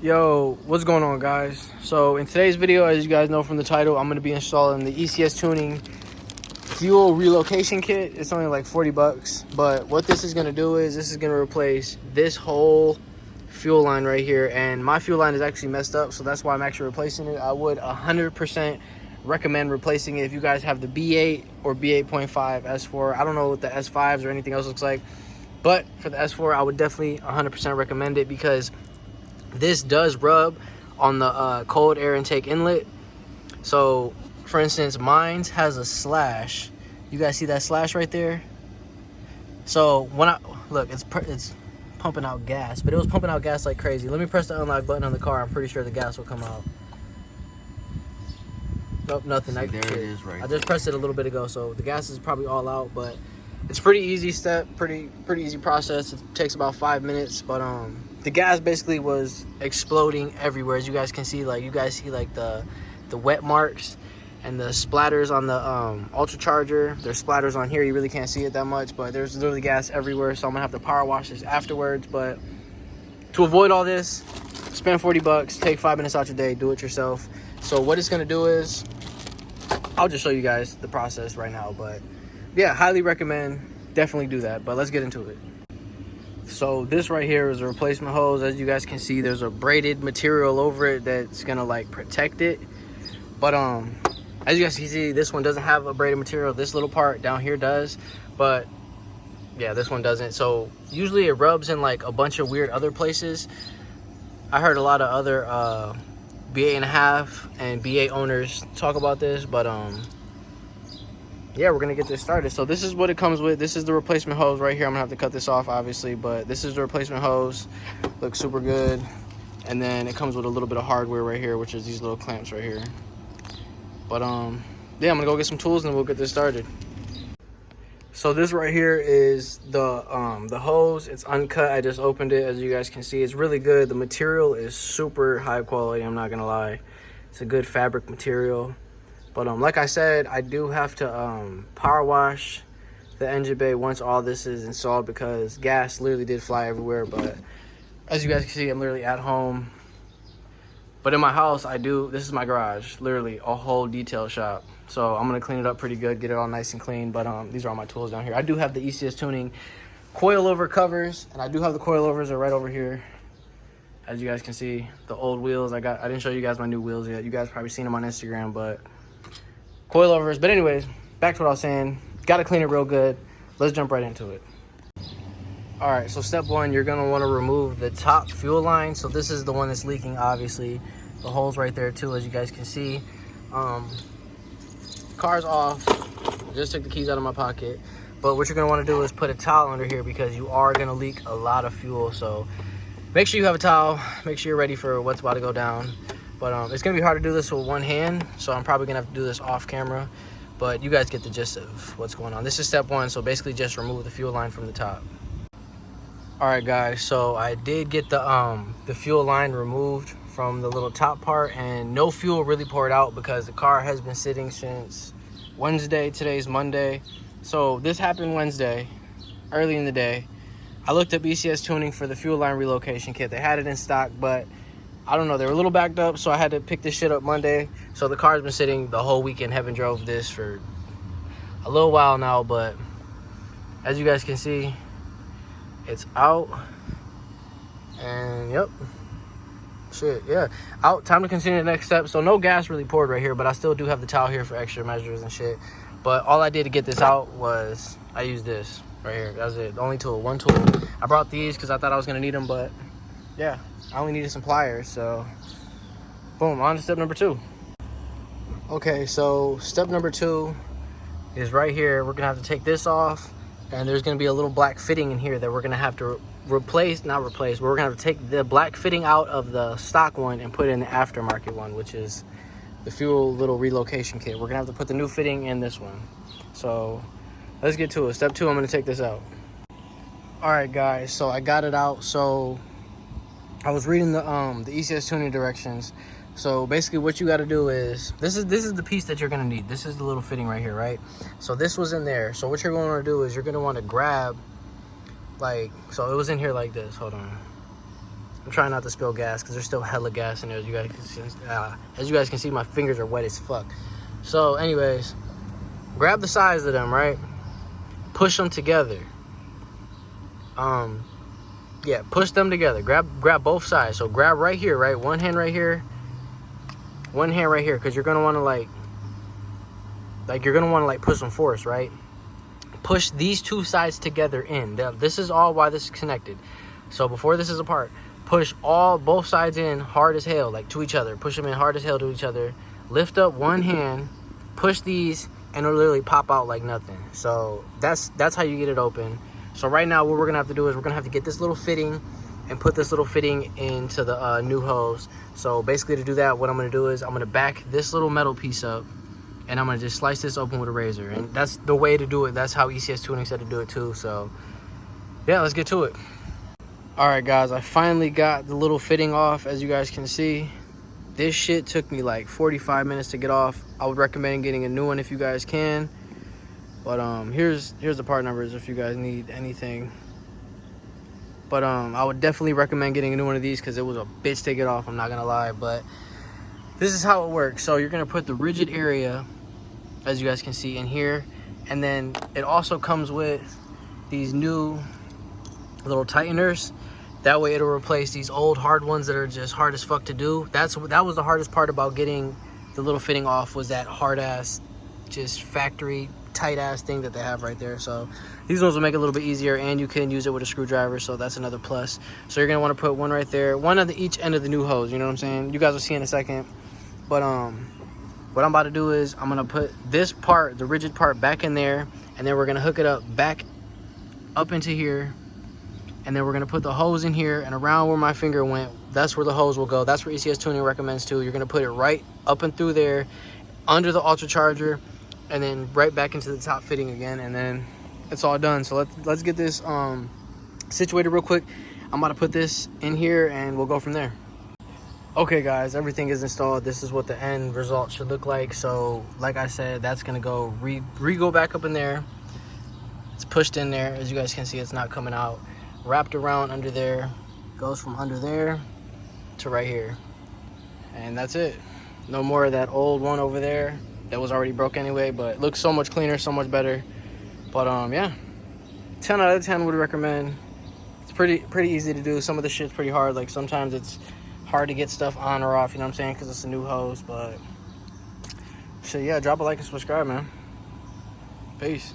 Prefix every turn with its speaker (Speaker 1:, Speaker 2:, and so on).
Speaker 1: Yo, what's going on, guys? So in today's video, as you guys know from the title, I'm going to be installing the ECS Tuning Fuel Relocation Kit. It's only like 40 bucks, but what this is going to do is this is going to replace this whole fuel line right here, and my fuel line is actually messed up, so that's why I'm actually replacing it. I would 100% recommend replacing it if you guys have the B8 or B8.5 S4. I don't know what the S5s or anything else looks like, but for the S4, I would definitely 100% recommend it because this does rub on the cold air intake inlet. So for instance, mine's has a slash. You guys see that slash right there? So when I look, it's pumping out gas, but it was pumping out gas like crazy. Let me press the unlock button on the car. I'm pretty sure the gas will come out. Nope, nothing.
Speaker 2: See, there it is right
Speaker 1: I just pressed it a little bit ago, so the gas is probably all out, but it's pretty easy step, pretty easy process. It takes about 5 minutes, but the gas basically was exploding everywhere. As you guys can see, like you guys see like the wet marks and the splatters on the Ultracharger. There's splatters on here. You really can't see it that much, but there's literally gas everywhere. So I'm gonna have to power wash this afterwards. But to avoid all this, spend 40 bucks, take 5 minutes out your day, do it yourself. So what it's gonna do is, I'll just show you guys the process right now. But yeah, highly recommend, definitely do that. But let's get into it. So this right here is a replacement hose. As you guys can see, there's a braided material over it that's gonna like protect it. But as you guys can see, this one doesn't have a braided material. This little part down here does, but yeah, this one doesn't. So usually it rubs in like a bunch of weird other places. I heard a lot of other B8.5 and B8 owners talk about this, but yeah, we're gonna get this started. So this is what it comes with. This is the replacement hose right here. I'm gonna have to cut this off obviously, but this is the replacement hose. Looks super good. And then it comes with a little bit of hardware right here, which is these little clamps right here. But yeah, I'm gonna go get some tools and we'll get this started. So this right here is the hose. It's uncut. I just opened it. As you guys can see, it's really good. The material is super high quality, I'm not gonna lie. It's a good fabric material. But like I said, I do have to power wash the engine bay once all this is installed because gas literally did fly everywhere. But as you guys can see, I'm literally at home. But in my house, this is my garage, literally a whole detail shop. So I'm gonna clean it up pretty good, get it all nice and clean. But these are all my tools down here. I do have the ECS Tuning coilover covers, and I do have the coilovers are right over here. As you guys can see, the old wheels I didn't show you guys my new wheels yet. You guys probably seen them on Instagram, but coilovers. But anyways, back to what I was saying. Got to clean it real good. Let's jump right into it. All right, so step one, you're gonna want to remove the top fuel line. So this is the one that's leaking, obviously. The hole's right there too, as you guys can see. Car's off. Just took the keys out of my pocket. But what you're gonna want to do is put a towel under here because you are gonna leak a lot of fuel. So make sure you have a towel. Make sure you're ready for what's about to go down. But it's gonna be hard to do this with one hand, so I'm probably gonna have to do this off camera. But you guys get the gist of what's going on. This is step one, so basically just remove the fuel line from the top. All right, guys, so I did get the fuel line removed from the little top part, and no fuel really poured out because the car has been sitting since Wednesday. Today's Monday, so this happened Wednesday, early in the day. I looked up ECS Tuning for the fuel line relocation kit. They had it in stock, but I don't know, they were a little backed up, so I had to pick this shit up Monday. So the car's been sitting the whole weekend. Haven't drove this for a little while now, but as you guys can see, it's out. And yep, shit, yeah, out. Time to continue the next step. So no gas really poured right here, but I still do have the towel here for extra measures and shit. But all I did to get this out was I used this right here. That's it, the only tool, one tool. I brought these because I thought I was gonna need them, but yeah, I only needed some pliers. So boom, on to step number two. Okay, so step number two is right here. We're gonna have to take this off, and there's gonna be a little black fitting in here that we're gonna have to not replace, but we're gonna have to take the black fitting out of the stock one and put in the aftermarket one, which is the fuel little relocation kit. We're gonna have to put the new fitting in this one. So let's get to it. Step two, I'm gonna take this out. All right, guys, so I got it out. So I was reading the ECS Tuning directions. So basically what you got to do is, this is the piece that you're going to need. This is the little fitting right here, right? So this was in there. So what you're going to want to do is you're going to want to grab, like, so it was in here like this. Hold on. I'm trying not to spill gas because there's still hella gas in there. As you guys can see, my fingers are wet as fuck. So anyways, grab the sides of them, right? Push them together. Yeah, push them together. Grab both sides. So grab right here, right? One hand right here, one hand right here, because you're gonna want to like put some force, right? Push these two sides together in. This is all why this is connected. So before this is apart, push both sides in hard as hell, like to each other. Push them in hard as hell to each other. Lift up one hand, push these, and it'll literally pop out like nothing. So that's how you get it open. So right now what we're gonna have to do is we're gonna have to get this little fitting and put this little fitting into the new hose. So basically to do that, what I'm gonna do is I'm gonna back this little metal piece up and I'm gonna just slice this open with a razor. And that's the way to do it. That's how ECS Tuning said to do it too. So yeah, let's get to it. All right guys, I finally got the little fitting off. As you guys can see, this shit took me like 45 minutes to get off. I would recommend getting a new one if you guys can. But here's the part numbers if you guys need anything. But I would definitely recommend getting a new one of these because it was a bitch to get off, I'm not gonna lie. But this is how it works. So you're gonna put the rigid area, as you guys can see, in here, and then it also comes with these new little tighteners. That way it'll replace these old hard ones that are just hard as fuck to do. That was the hardest part about getting the little fitting off, was that hard ass, just factory tight ass thing that they have right there. So these ones will make it a little bit easier, and you can use it with a screwdriver, so that's another plus. So you're gonna want to put one right there, one at each end of the new hose, you know what I'm saying? You guys will see in a second. But what I'm about to do is I'm gonna put this part, the rigid part, back in there, and then we're gonna hook it up back up into here, and then we're gonna put the hose in here, and around where my finger went, that's where the hose will go. That's where ECS Tuning recommends too. You're gonna put it right up and through there under the Ultracharger, and then right back into the top fitting again, and then it's all done. So let's get this situated real quick. I'm about to put this in here and we'll go from there. Okay guys, everything is installed. This is what the end result should look like. So like I said, that's gonna go go back up in there. It's pushed in there. As you guys can see, it's not coming out. Wrapped around under there, goes from under there to right here, and that's it. No more of that old one over there that was already broke anyway, but it looks so much cleaner, so much better. But yeah, 10 out of 10 would recommend. It's pretty easy to do. Some of the shit's pretty hard, like sometimes it's hard to get stuff on or off, you know what I'm saying, because it's a new hose. But so yeah, drop a like and subscribe, man. Peace.